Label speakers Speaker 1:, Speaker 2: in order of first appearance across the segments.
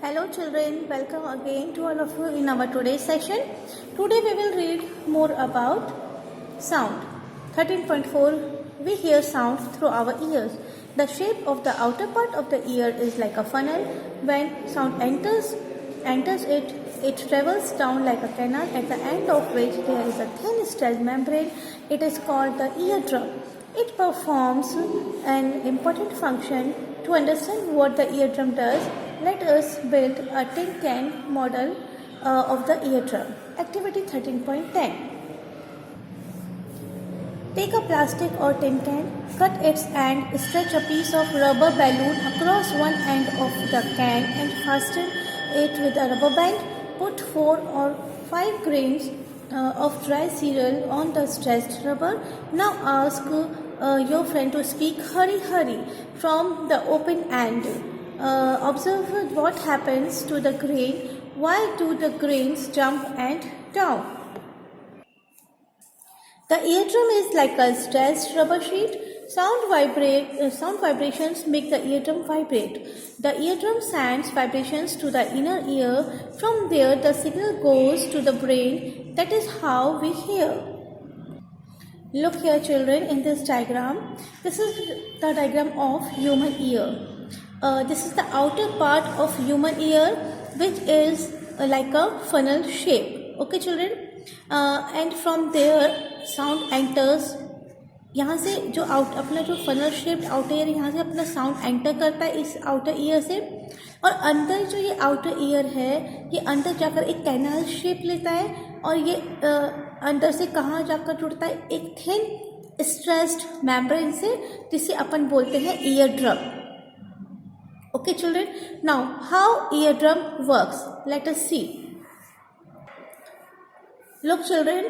Speaker 1: Hello children, welcome again to all of you in our today's session. Today we will read more about sound. 13.4 We hear sound through our ears. The shape of the outer part of the ear is like a funnel. When sound enters it, it travels down like a canal at the end of which there is a thin stretched membrane. It is called the eardrum. It performs an important function. To understand what the eardrum does, let us build a tin can model of the eardrum. Activity 13.10. Take a plastic or tin can, cut its end, stretch a piece of rubber balloon across one end of the can and fasten it with a rubber band. Put 4 or 5 grains of dry cereal on the stretched rubber. Now ask your friend to speak hurry hurry from the open end. Observe what happens to the grain. Why do the grains jump and down? The eardrum is like a stretched rubber sheet. Sound vibrations make the eardrum vibrate. The eardrum sends vibrations to the inner ear. From there, the signal goes to the brain. That is how we hear. Look here, children, in this diagram. This is the diagram of human ear. This is the outer part of human ear, which is like a funnel shape. Okay, children? And from there, sound enters. यहाँ से जो अपना जो funnel shaped outer ear यहाँ से अपना sound enter करता है इस आउटर ईयर से, और अंदर जो ये आउटर ईयर है ये अंदर जाकर एक कैनाल शेप लेता है और ये अंदर से कहाँ जाकर जुड़ता है, एक थिन स्ट्रेस्ड मेम्ब्रेन से, जिसे अपन बोलते हैं ear drum. Okay children, now how ear drum works, let us see. Look children,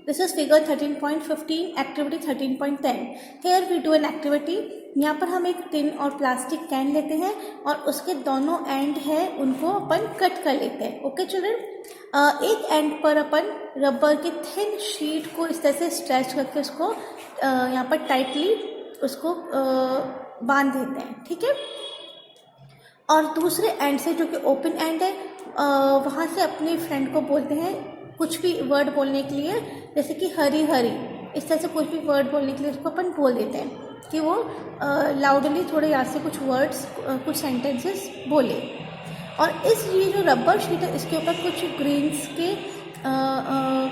Speaker 1: this is figure 13.15, activity 13.10. Here we do an activity. यहाँ पर हम एक टिन और प्लास्टिक कैन लेते हैं और उसके दोनों एंड है उनको अपन कट कर लेते हैं. ओके चिल्ड्रन, एक एंड पर अपन रबर के थिन शीट को इस तरह से स्ट्रेच करके उसको यहाँ पर टाइटली उसको बांध देते हैं. ठीक है, और दूसरे एंड से जो कि ओपन एंड है वहाँ से अपने फ्रेंड को बोलते हैं कुछ भी वर्ड बोलने के लिए, जैसे कि हरी हरी, इस तरह से कुछ भी वर्ड बोलने के लिए उसको अपन बोल देते हैं कि वो लाउडली थोड़े याद से कुछ वर्ड्स कुछ सेंटेंसेस बोले. और इस ये जो रबर शीट है इसके ऊपर कुछ ग्रेन्स के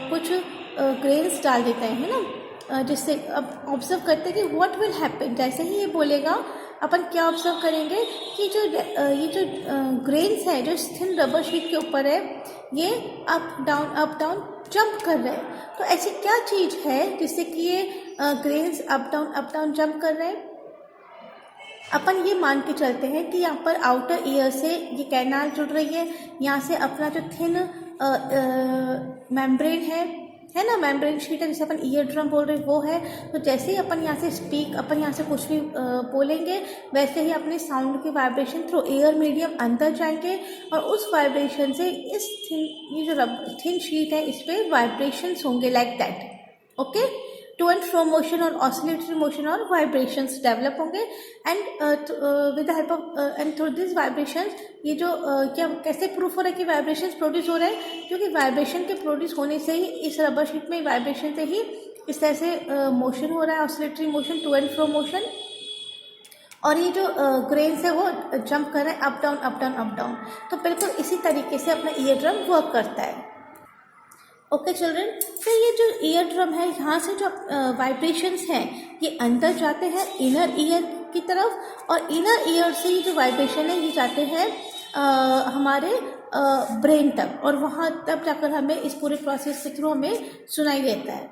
Speaker 1: कुछ ग्रेन्स डाल देते हैं, है ना, जिससे अब ऑब्जर्व करते हैं कि व्हाट विल हैपन. जैसे ही ये बोलेगा अपन क्या ऑब्जर्व करेंगे कि ये जो ग्रेन्स है जो थिन रबर शीट के ऊपर है ये अप डाउन जंप कर रहे हैं. तो ऐसी क्या चीज़ है जिससे कि ये ग्रेन्स अप डाउन जंप कर रहे हैं. अपन ये मान के चलते हैं कि यहाँ पर आउटर ईयर से ये कैनाल जुड़ रही है, यहाँ से अपना जो थिन मेम्ब्रेन है ना, मेम्ब्रेन शीट है जिसे अपन ईयर ड्रम बोल रहे हैं वो है. तो जैसे ही अपन यहाँ से अपन यहाँ से कुछ भी बोलेंगे वैसे ही अपने साउंड के वाइब्रेशन थ्रू एयर मीडियम अंदर जाएंगे और उस वाइब्रेशन से इस ये जो थिन शीट है इस पर वाइब्रेशंस होंगे like that. Okay, to and fro motion और ऑसिलेटरी मोशन और वाइब्रेशंस डेवलप होंगे and with the help of and through this vibrations ये जो क्या कैसे प्रूफ हो रहा है कि वाइब्रेशंस प्रोड्यूस हो रहे हैं, क्योंकि वाइब्रेशन के प्रोड्यूस होने से ही इस रबर शीट में वाइब्रेशन से ही इस तरह से मोशन हो रहा है, oscillatory motion, to and fro motion, और ये जो ग्रेन्स है वो जंप कर रहे हैं अप डाउन. तो बिल्कुल इसी तरीके से अपना ईयर ड्रम वर्क करता है. ओके चिल्ड्रन, तो ये जो ईयर ड्रम है यहाँ से जो वाइब्रेशंस हैं ये अंदर जाते हैं इनर ईयर की तरफ, और इनर ईयर से ये जो वाइब्रेशन है ये जाते हैं हमारे ब्रेन तक, और वहाँ तब जाकर हमें इस पूरे प्रोसेस के थ्रू हमें सुनाई देता है.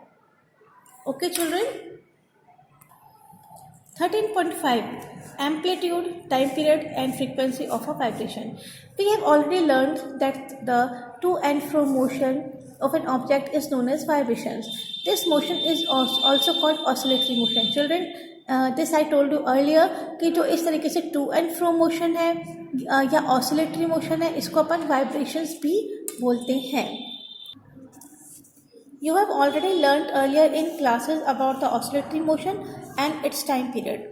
Speaker 1: Okay children, 13.5 Amplitude, time period and frequency of a vibration. We have already learned that the to and fro motion of an object is known as vibrations. This motion is also called oscillatory motion. Children, this I told you earlier कि जो इस तरीके से to and fro motion है या oscillatory motion है इसको अपन vibrations भी बोलते हैं. You have already learned earlier in classes about the oscillatory motion and its time period.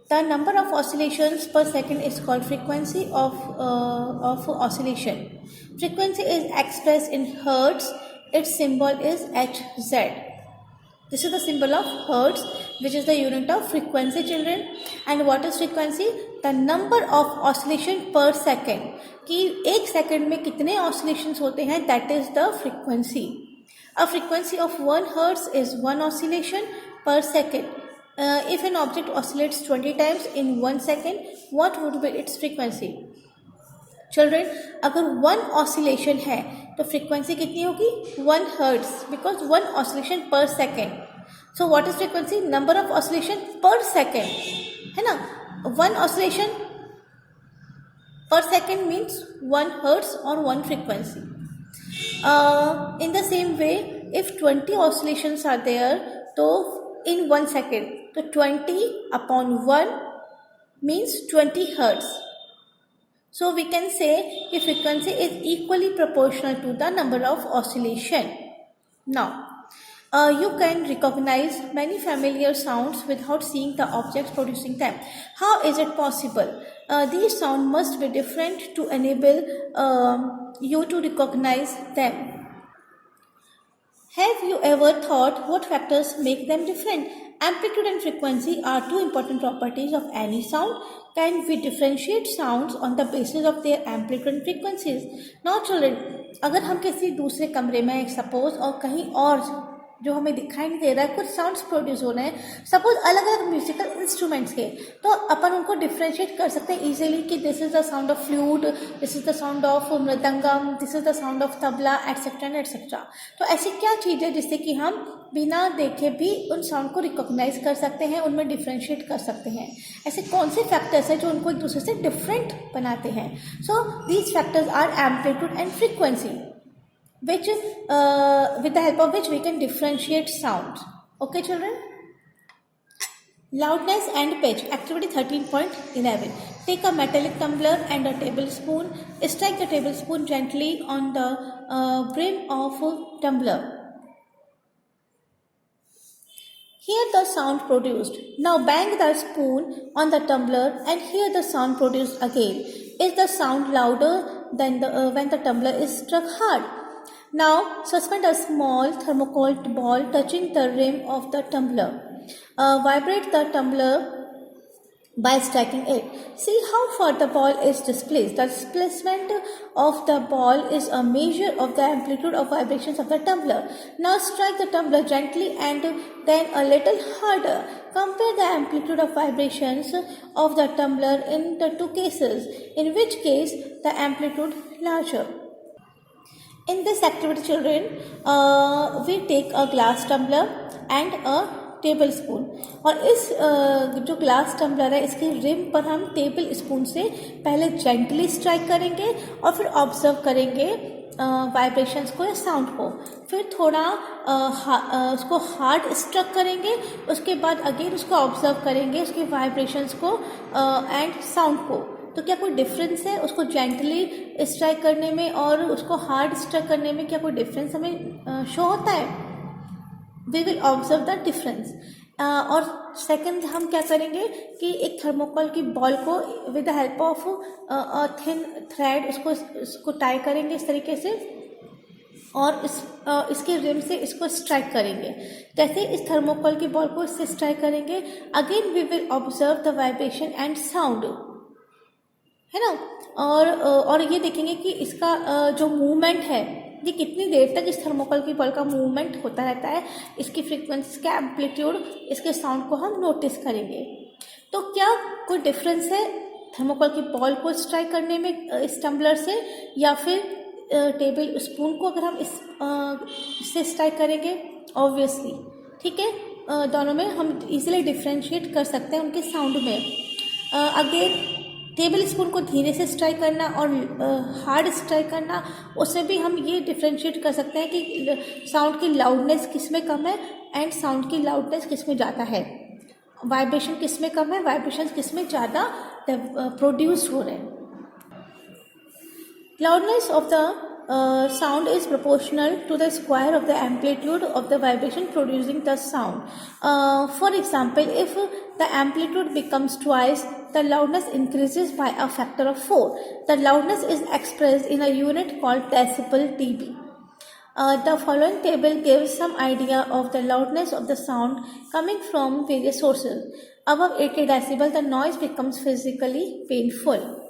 Speaker 1: The number of oscillations per second is called frequency of oscillation. Frequency is expressed in hertz. Its symbol is Hz. This is the symbol of hertz, which is the unit of frequency, children. And what is frequency? The number of oscillation per second. कि एक second में कितने oscillations होते हैं, that is the frequency. A frequency of 1 hertz is 1 oscillation per second. If an object oscillates 20 times in 1 second, what would be its frequency? Children, अगर 1 oscillation है तो frequency कितनी होगी? 1 hertz, because 1 oscillation per second. So what is frequency? Number of oscillation per second, है ना? 1 oscillation per second means 1 hertz or 1 frequency. In the same way, if 20 oscillations are there, तो in 1 second, तो 20 upon 1 means 20 hertz. So we can say the frequency is equally proportional to the number of oscillation. Now, you can recognize many familiar sounds without seeing the objects producing them. How is it possible? These sounds must be different to enable you to recognize them. Have you ever thought what factors make them different? Amplitude and frequency are two important properties of any sound. Can we differentiate sounds on the basis of their amplitude and frequencies? Now children, अगर हम किसी दूसरे कमरे में suppose और कहीं और जो हमें दिखाई नहीं दे रहा है कुछ साउंड्स प्रोड्यूस हो रहे हैं, सपोज अलग अलग म्यूजिकल इंस्ट्रूमेंट्स के, तो अपन उनको डिफ्रेंशिएट कर सकते हैं इजीली कि this is the sound of flute, this is the sound of mridangam, this is the sound of tabla, etcetera and etcetera. तो ऐसी क्या चीज़ है जिससे कि हम बिना देखे भी उन साउंड को रिकॉग्नाइज कर सकते हैं, उनमें डिफ्रेंशिएट कर सकते हैं? ऐसे कौन से फैक्टर्स हैं जो उनको एक दूसरे से डिफरेंट बनाते हैं? So these factors are amplitude and frequency, which with the help of which we can differentiate sounds. Okay children? Loudness and pitch. Activity 13.11. Take a metallic tumbler and a tablespoon. Strike the tablespoon gently on the brim of tumbler. Hear the sound produced. Now bang the spoon on the tumbler and hear the sound produced again. Is the sound louder than when the tumbler is struck hard? Now suspend a small thermocol ball touching the rim of the tumbler. Vibrate the tumbler by striking it. See how far the ball is displaced. The displacement of the ball is a measure of the amplitude of vibrations of the tumbler. Now strike the tumbler gently and then a little harder. Compare the amplitude of vibrations of the tumbler in the two cases. In which case the amplitude larger? In this activity children, we take a glass tumbler and a table spoon, और इस जो glass tumbler है इसके rim पर हम table spoon से पहले gently strike करेंगे और फिर ऑब्जर्व करेंगे वाइब्रेशंस को या साउंड को, फिर थोड़ा उसको हार्ड स्ट्रक करेंगे, उसके बाद अगेन उसको ऑब्जर्व करेंगे उसके वाइब्रेशंस को एंड साउंड को. तो क्या कोई डिफरेंस है उसको जेंटली स्ट्राइक करने में और उसको हार्ड स्ट्राइक करने में? क्या कोई डिफरेंस हमें शो होता है? We will observe the difference. और सेकंड हम क्या करेंगे कि एक थर्मोकोल की बॉल को with the help of thin thread उसको टाई करेंगे इस तरीके से और इसके रिम से इसको स्ट्राइक करेंगे. जैसे इस थर्मोकोल की बॉल को इससे स्ट्राइक करेंगे, again we will observe the vibration and sound, है ना. और ये देखेंगे कि इसका जो मूवमेंट है ये कितनी देर तक इस थर्मोकोल की बॉल का मूवमेंट होता रहता है, इसकी फ्रीक्वेंसी, इसका एम्पलीट्यूड, इसके साउंड को हम नोटिस करेंगे. तो क्या कोई डिफरेंस है थर्मोकोल की बॉल को स्ट्राइक करने में इस टम्बलर से या फिर टेबल स्पून को अगर हम इससे स्ट्राइक करेंगे? ऑब्वियसली, ठीक है, दोनों में हम इजीली डिफ्रेंशिएट कर सकते हैं उनके साउंड में. अगेन टेबल स्पून को धीरे से स्ट्राइक करना और हार्ड स्ट्राइक करना, उसमें भी हम ये डिफ्रेंशिएट कर सकते हैं कि साउंड की लाउडनेस किस में कम है एंड साउंड की लाउडनेस किस में ज़्यादा है, वाइब्रेशन किस में कम है, वाइब्रेशन किस में ज़्यादा प्रोड्यूस हो रहे हैं. Loudness of the sound is proportional to the square of the amplitude of the vibration producing the sound. For example, if the amplitude becomes twice, the loudness increases by a factor of 4. The loudness is expressed in a unit called decibel dB. The following table gives some idea of the loudness of the sound coming from various sources. Above 80 decibel, the noise becomes physically painful.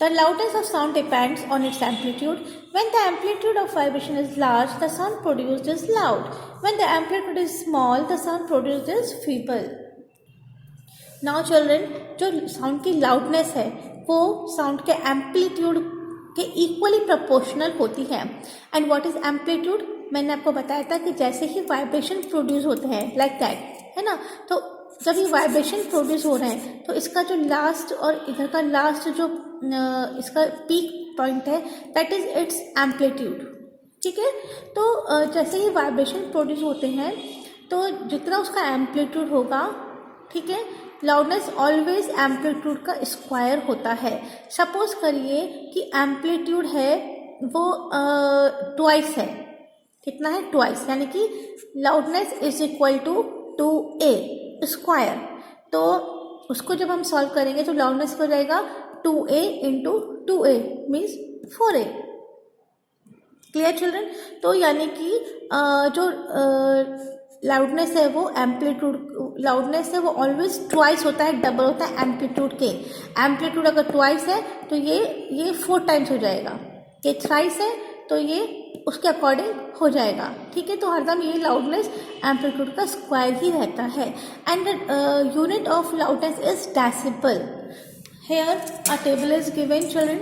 Speaker 1: The loudness of sound depends on its amplitude. When the amplitude of vibration is large, the sound produced is loud. When the amplitude is small, the sound produced is feeble. Now children, जो sound की loudness है वो sound के amplitude के equally proportional होती है. And what is amplitude? मैंने आपको बताया था कि जैसे ही vibration produce होते हैं like that, है ना, तो जब ये वाइब्रेशन प्रोड्यूस हो रहे हैं तो इसका जो लास्ट और इधर का लास्ट जो इसका पीक पॉइंट है दैट इज इट्स एम्पलीट्यूड. ठीक है, तो जैसे ही वाइब्रेशन प्रोड्यूस होते हैं तो जितना उसका एम्पलीट्यूड होगा, ठीक है, लाउडनेस ऑलवेज एम्पलीट्यूड का स्क्वायर होता है. सपोज करिए कि एम्पलीट्यूड है वो ट्वाइस है. कितना है? ट्वाइस, यानी कि loudness is equal to 2a square. तो उसको जब हम सॉल्व करेंगे तो लाउडनेस हो जाएगा 2a into 2a means 4a. Clear children? तो यानी कि जो लाउडनेस है वो एम्पलीट्यूड लाउडनेस है वो ऑलवेज ट्वाइस होता है, डबल होता है एम्पलीट्यूड के. एम्पलीट्यूड अगर ट्वाइस है तो ये 4 टाइम्स हो जाएगा. ये थ्राइस है तो ये उसके अकॉर्डिंग हो जाएगा. ठीक है, तो हरदम ये लाउडनेस एम्पलीट्यूड का स्क्वायर ही रहता है. And unit of loudness is decibel. Here a table is given children.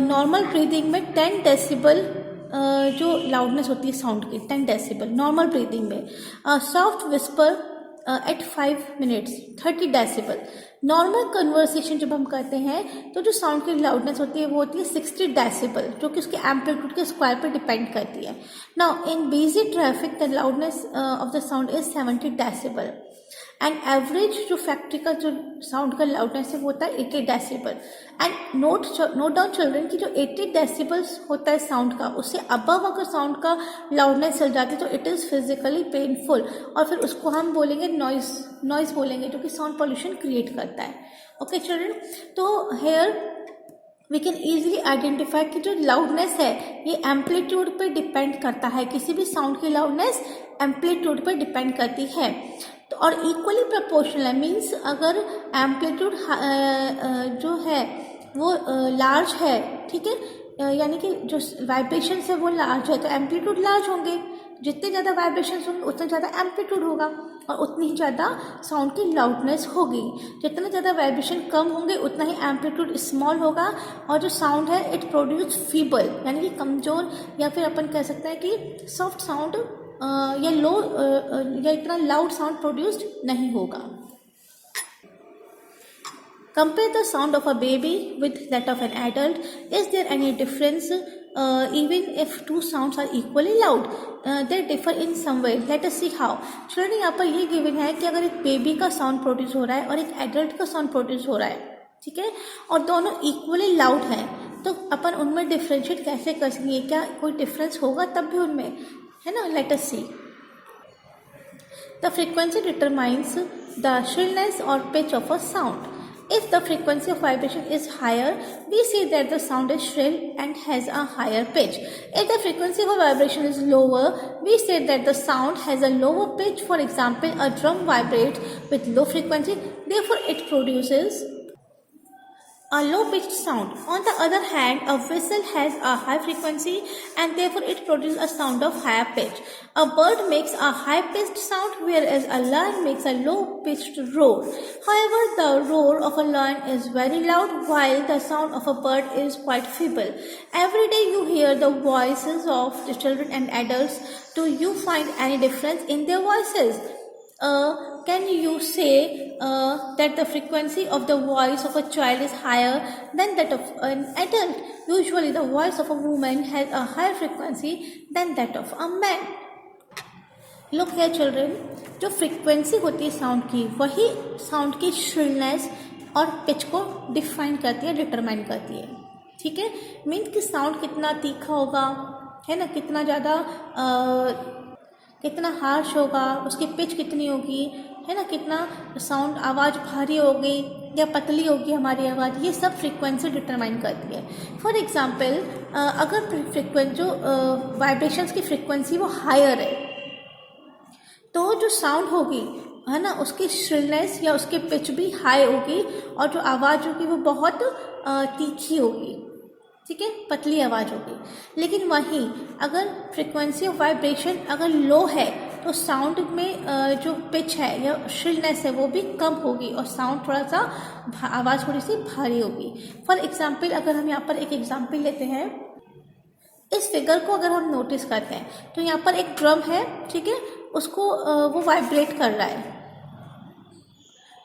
Speaker 1: Normal breathing में 10 डेसिबल जो लाउडनेस होती है साउंड की, 10 डेसिबल नॉर्मल ब्रीदिंग में. Soft whisper at 5 minutes 30 decibel. Normal conversation जब हम करते हैं तो जो साउंड की लाउडनेस होती है वो होती है 60 डेसिबल, जो कि उसके एम्पलीट्यूड के स्क्वायर पर डिपेंड करती है. Now in busy traffic the loudness of the sound is 70 decibel. And average जो फैक्ट्री का जो साउंड का लाउडनेस है वो होता है 80 decibel. And note down children कि जो 80 डेसिबल्स होता है साउंड का, उससे अबव अगर साउंड का लाउडनेस चल जाती है तो इट इज़ फिजिकली पेनफुल, और फिर उसको हम बोलेंगे नॉइज बोलेंगे, जो कि साउंड पॉल्यूशन क्रिएट करता है. ओके चिल्ड्रन, तो here we can easily identify कि जो लाउडनेस है ये एम्पलीट्यूड पे डिपेंड करता है. किसी भी साउंड की लाउडनेस एम्पलीट्यूड पे डिपेंड करती है. तो और इक्वली प्रोपोर्शनल है, मीन्स अगर एम्पलीट्यूड जो है वो लार्ज है, ठीक है, यानी कि जो वाइब्रेशन है वो लार्ज है तो एम्पलीट्यूड लार्ज होंगे. जितने ज़्यादा वाइब्रेशन होंगे उतना ज़्यादा एम्पलीट्यूड होगा और उतनी ही ज़्यादा साउंड की लाउडनेस होगी. जितना ज़्यादा वाइब्रेशन कम होंगे उतना ही एम्पलीट्यूड स्मॉल होगा और जो साउंड है इट प्रोड्यूस फीबल, यानी कि कमज़ोर, या फिर अपन कह सकते हैं कि सॉफ्ट साउंड या लो या इतना लाउड साउंड प्रोड्यूस्ड नहीं होगा. Compare the sound of a baby with that of an adult. Is there any difference even if two sounds are equally loud? They differ in some way. Let us see how. Children, यहाँ पर ये given है कि अगर एक baby का sound produce हो रहा है और एक एडल्ट का साउंड प्रोड्यूस हो रहा है, ठीक है, और दोनों इक्वली लाउड हैं, तो अपन उनमें डिफ्रेंशिएट कैसे कर सकेंगे? क्या कोई डिफरेंस होगा तब भी उनमें, है ना? Let us see. The frequency determines the shrillness or pitch of a sound. If the frequency of vibration is higher, we say that the sound is shrill and has a higher pitch. If the frequency of a vibration is lower, we say that the sound has a lower pitch. For example, a drum vibrates with low frequency, therefore it produces a low-pitched sound. On the other hand, a whistle has a high frequency and therefore it produces a sound of higher pitch. A bird makes a high-pitched sound whereas a lion makes a low-pitched roar. However, the roar of a lion is very loud while the sound of a bird is quite feeble. Every day you hear the voices of the children and adults. Do you find any difference in their voices? Can you say that the frequency of the voice of a child is higher than that of an adult? Usually the voice of a woman has a higher frequency than that of a man. Look here children, जो frequency होती है sound की वही sound की shrillness और pitch को define करती है, डिटरमाइन करती है. ठीक है, मीन्स कि साउंड कितना तीखा होगा, है ना, कितना कितना हार्श होगा, उसकी पिच कितनी होगी, है ना, कितना साउंड आवाज़ भारी होगी या पतली होगी हमारी आवाज़, ये सब फ्रीक्वेंसी डिटरमाइन करती है। फॉर एग्जांपल अगर जो वाइब्रेशंस की फ्रीक्वेंसी वो हायर है तो जो साउंड होगी, है ना, उसकी श्रिलनेस या उसकी पिच भी हाई होगी और जो आवाज़ होगी वो बहुत तीखी होगी, ठीक है, पतली आवाज़ होगी। लेकिन वहीं अगर फ्रीक्वेंसी ऑफ वाइब्रेशन अगर लो है तो साउंड में जो पिच है या श्रिलनेस है वो भी कम होगी और साउंड थोड़ा सा आवाज़ थोड़ी सी भारी होगी। फॉर एग्जांपल अगर हम यहाँ पर एक एग्जांपल लेते हैं, इस फिगर को अगर हम नोटिस करते हैं तो यहाँ पर एक ड्रम है, ठीक है, उसको वो वाइब्रेट कर रहा है,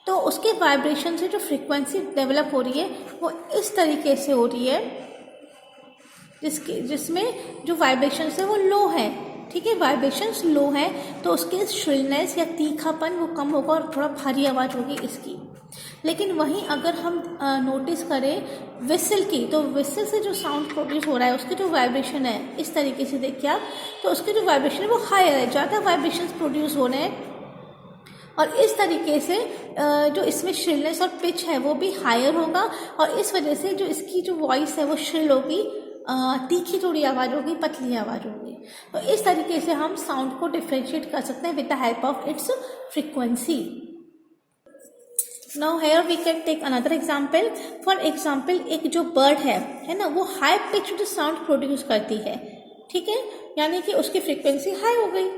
Speaker 1: तो उसके वाइब्रेशन से जो फ्रीक्वेंसी डेवलप हो रही है वो इस तरीके से हो रही है जिसमें जो वाइब्रेशंस है वो लो है, ठीक है, वाइब्रेशंस लो है तो उसके श्रिलनेस या तीखापन वो कम होगा और थोड़ा भारी आवाज़ होगी इसकी। लेकिन वहीं अगर हम नोटिस करें विसल की, तो विसल से जो साउंड प्रोड्यूस हो रहा है उसकी जो वाइब्रेशन है इस तरीके से देखिए आप, तो उसकी जो वाइब्रेशन है वो हायर है, ज़्यादा वाइब्रेशन प्रोड्यूस हो रहे हैं और इस तरीके से जो इसमें श्रिलनेस और पिच है वो भी हायर होगा और इस वजह से जो इसकी जो वॉइस है वो श्रिल होगी, तीखी थोड़ी आवाज़ होगी, पतली आवाज़ होगी। तो इस तरीके से हम साउंड को डिफ्रेंशिएट कर सकते हैं with the help of its frequency. Now here we can take another example. For example एक जो बर्ड है ना, वो हाई पिच्ड साउंड प्रोड्यूस करती है, ठीक है, यानी कि उसकी फ्रीक्वेंसी हाई हो गई।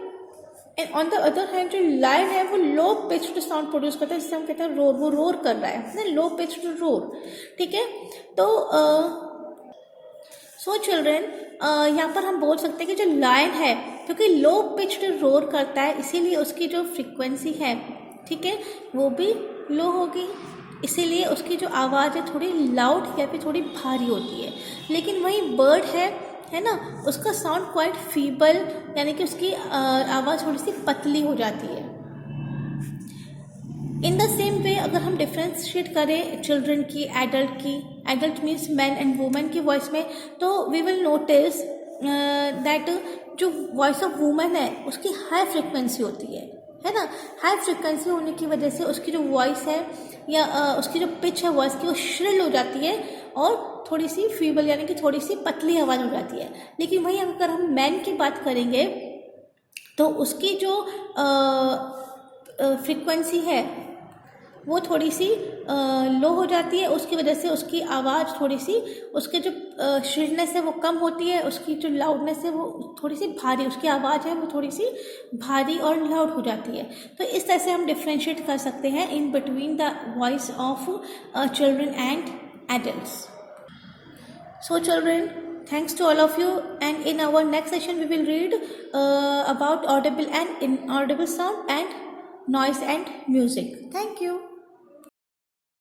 Speaker 1: And on the other hand जो लायन है वो लो पिच्ड साउंड प्रोड्यूस करता है, जिससे हम कहते हैं रोर, वो रोर कर रहा है ना, लो पिच्ड रोर, ठीक है। तो सो चिल्ड्रेन यहाँ पर हम बोल सकते हैं कि जो लायन है क्योंकि लो पिच्ड रोर करता है इसीलिए उसकी जो फ्रीक्वेंसी है, ठीक है, वो भी लो होगी, इसीलिए उसकी जो आवाज़ है थोड़ी लाउड या फिर थोड़ी भारी होती है। लेकिन वही बर्ड है ना, उसका साउंड क्वाइट फीबल, यानी कि उसकी आवाज़ थोड़ी सी पतली हो जाती है। इन द सेम वे अगर हम डिफ्रेंशिएट करें चिल्ड्रन की, adult means man and women की वॉइस में, तो वी विल नोटिस दैट जो वॉइस ऑफ वुमेन है उसकी हाई फ्रिक्वेंसी होती है ना। हाई फ्रिक्वेंसी होने की वजह से उसकी जो वॉइस है या उसकी जो पिच है वॉइस की वो श्रिल हो जाती है और थोड़ी सी फीबल यानी कि थोड़ी सी पतली आवाज़ हो जाती है। लेकिन वहीं अगर हम मैन की बात करेंगे तो उसकी जो फ्रीक्वेंसी है वो थोड़ी सी लो हो जाती है, उसकी वजह से उसकी आवाज़ थोड़ी सी, उसके जो श्रिलनेस है वो कम होती है, उसकी जो लाउडनेस है वो थोड़ी सी भारी, उसकी आवाज़ है वो थोड़ी सी भारी और लाउड हो जाती है। तो इस तरह से हम डिफ्रेंशिएट कर सकते हैं in between the voice of children and adults. So children, thanks to all of you, and in our next session we will read about audible and inaudible sound and noise and music. Thank you.